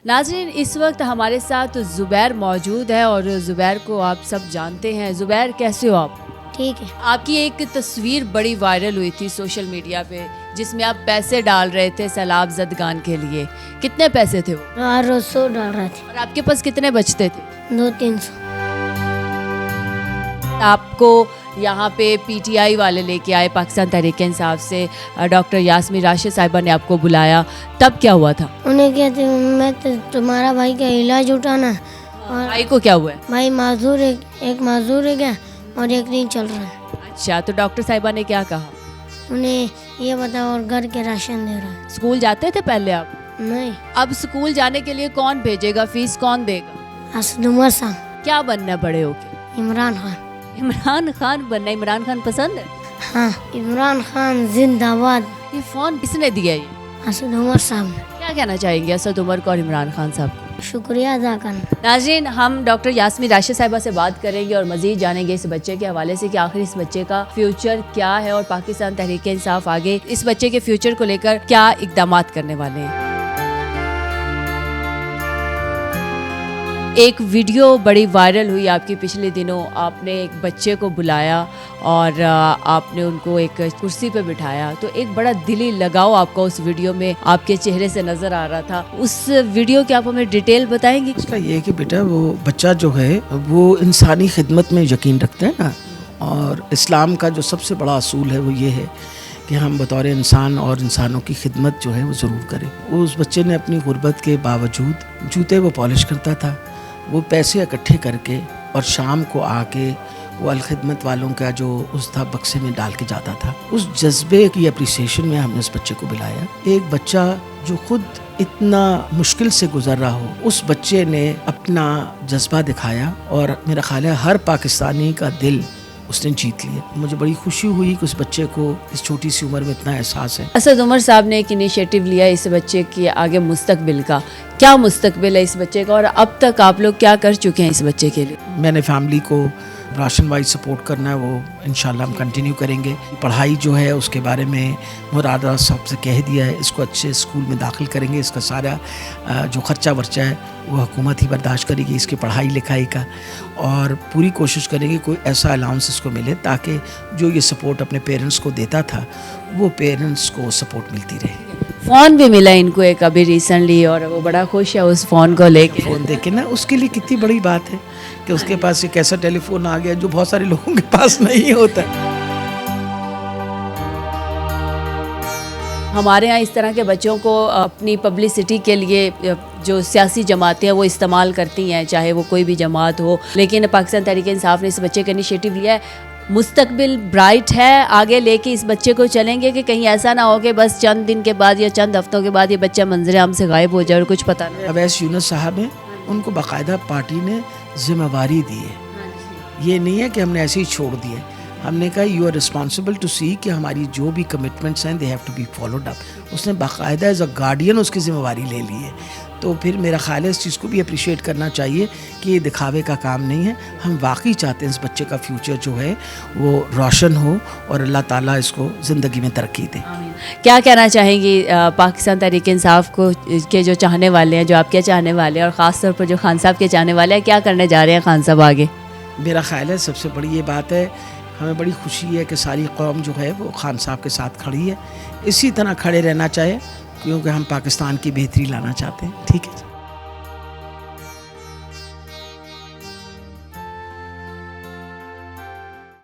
ناظرین اس وقت ہمارے ساتھ زبیر موجود ہے اور زبیر کو آپ سب جانتے ہیں. زبیر کیسے ہو آپ؟ ٹھیک ہے. آپ کی ایک تصویر بڑی وائرل ہوئی تھی سوشل میڈیا پہ جس میں آپ پیسے ڈال رہے تھے سیلاب زدگان کے لیے. کتنے پیسے تھے وہ؟ 100 ڈال رہے تھے. اور آپ کے پاس کتنے بچتے تھے؟ 200-300. آپ کو یہاں پہ پی ٹی آئی والے لے کے آئے, پاکستان تحریک انصاف سے ڈاکٹر یاسمین راشد صاحبہ نے آپ کو بلایا, تب کیا ہوا تھا؟ انہیں کہتے میں تمہارا بھائی کا علاج اٹھانا اور بھائی کو کیا ہوا ہے؟ بھائی معذور ہے, ایک معذور ہے کیا اور ایک نہیں چل رہا ہے. اچھا, تو ڈاکٹر صاحبہ نے کیا کہا؟ انہیں یہ بتاؤ اور گھر کے راشن دے رہا ہے. اسکول جاتے تھے پہلے آپ؟ نہیں. اب اسکول جانے کے لیے کون بھیجے گا, فیس کون دے گا؟ اسد عمر صاحب. کیا بننا ہے بڑے ہو کے؟ عمران خان. عمران خان بننا ہے. عمران خان پسند ہے؟ ہاں, عمران خان زندہ باد. یہ فون کس نے دیا؟ یہ اسد عمر صاحب. کیا کہنا چاہیں گے اسد عمر کو اور عمران خان صاحب کو؟ شکریہ ادا کرنا. ناظرین, ہم ڈاکٹر یاسمین راشد صاحبہ سے بات کریں گے اور مزید جانیں گے اس بچے کے حوالے سے کہ آخر اس بچے کا فیوچر کیا ہے اور پاکستان تحریک انصاف آگے اس بچے کے فیوچر کو لے کر کیا اقدامات کرنے والے ہیں. ایک ویڈیو بڑی وائرل ہوئی آپ کی پچھلے دنوں. آپ نے ایک بچے کو بلایا اور آپ نے ان کو ایک کرسی پہ بٹھایا, تو ایک بڑا دلی لگاؤ آپ کا اس ویڈیو میں آپ کے چہرے سے نظر آ رہا تھا. اس ویڈیو کی آپ ہمیں ڈیٹیل بتائیں گے؟ اس کا یہ ہے کہ بیٹا وہ بچہ جو ہے وہ انسانی خدمت میں یقین رکھتا ہے نا, اور اسلام کا جو سب سے بڑا اصول ہے وہ یہ ہے کہ ہم بطور انسان اور انسانوں کی خدمت جو ہے وہ ضرور کریں. اس بچے نے اپنی غربت کے باوجود جوتے وہ پالش کرتا تھا, وہ پیسے اکٹھے کر کے اور شام کو آ کے وہ الخدمت والوں کا جو اس تھا بکسے میں ڈال کے جاتا تھا. اس جذبے کی اپریسیشن میں ہم نے اس بچے کو بلایا. ایک بچہ جو خود اتنا مشکل سے گزر رہا ہو, اس بچے نے اپنا جذبہ دکھایا اور میرا خیال ہے ہر پاکستانی کا دل اس نے جیت لیا. مجھے بڑی خوشی ہوئی کہ اس بچے کو اس چھوٹی سی عمر میں اتنا احساس ہے. اسد عمر صاحب نے ایک انیشیٹو لیا اس بچے کے آگے مستقبل کا. کیا مستقبل ہے اس بچے کا اور اب تک آپ لوگ کیا کر چکے ہیں اس بچے کے لیے؟ میں نے فیملی کو راشن وائز سپورٹ کرنا ہے, وہ انشاءاللہ ہم کنٹینیو کریں گے. پڑھائی جو ہے اس کے بارے میں مراد صاحب سے کہہ دیا ہے, اس کو اچھے اسکول میں داخل کریں گے. اس کا سارا جو خرچہ ورچہ ہے وہ حکومت ہی برداشت کرے گی, اس کی پڑھائی لکھائی کا, اور پوری کوشش کریں گے کوئی ایسا الاؤنس اس کو ملے تاکہ جو یہ سپورٹ اپنے پیرنٹس کو دیتا تھا وہ پیرنٹس کو سپورٹ ملتی رہے. فون بھی ملا ان کو ایک ابھی ریسنٹلی اور وہ بڑا خوش ہے اس فون کو لے کے. فون دیکھے نا, اس کے لیے کتنی بڑی بات ہے کہ اس کے پاس ایک ایسا ٹیلی فون آ گیا جو بہت سارے لوگوں کے پاس نہیں ہوتا. ہمارے ہاں اس طرح کے بچوں کو اپنی پبلسٹی کے لیے جو سیاسی جماعتیں ہیں وہ استعمال کرتی ہیں, چاہے وہ کوئی بھی جماعت ہو, لیکن پاکستان تحریک انصاف نے اس بچے کا انیشیٹو لیا ہے. مستقبل برائٹ ہے, آگے لے کے اس بچے کو چلیں گے کہ کہیں ایسا نہ ہو کہ بس چند دن کے بعد یا چند ہفتوں کے بعد یہ بچہ منظر عام سے غائب ہو جائے اور کچھ پتہ نہیں. اویس یونس صاحب ہیں, ان کو باقاعدہ پارٹی نے ذمہ داری دی ہے. یہ نہیں ہے کہ ہم نے ایسے ہی چھوڑ دیا. ہم نے کہا you are responsible to see کہ ہماری جو بھی کمٹمنٹس ہیں they have to be followed up. اس نے باقاعدہ ایز اے گارڈین اس کی ذمہ داری لے لی ہے. تو پھر میرا خیال ہے اس چیز کو بھی اپریشیٹ کرنا چاہیے کہ یہ دکھاوے کا کام نہیں ہے. ہم واقعی چاہتے ہیں اس بچے کا فیوچر جو ہے وہ روشن ہو اور اللہ تعالیٰ اس کو زندگی میں ترقی دے. کیا کہنا چاہیں گی پاکستان تحریک انصاف کو کے جو چاہنے والے ہیں, جو آپ کے چاہنے والے ہیں, اور خاص طور پر جو خان صاحب کے چاہنے والے ہیں, کیا کرنے جا رہے ہیں خان صاحب آگے؟ میرا خیال ہے سب سے بڑی یہ بات ہے, ہمیں بڑی خوشی ہے کہ ساری قوم جو ہے وہ خان صاحب کے ساتھ کھڑی ہے. اسی طرح کھڑے رہنا چاہے کیونکہ ہم پاکستان کی بہتری لانا چاہتے ہیں. ٹھیک ہے.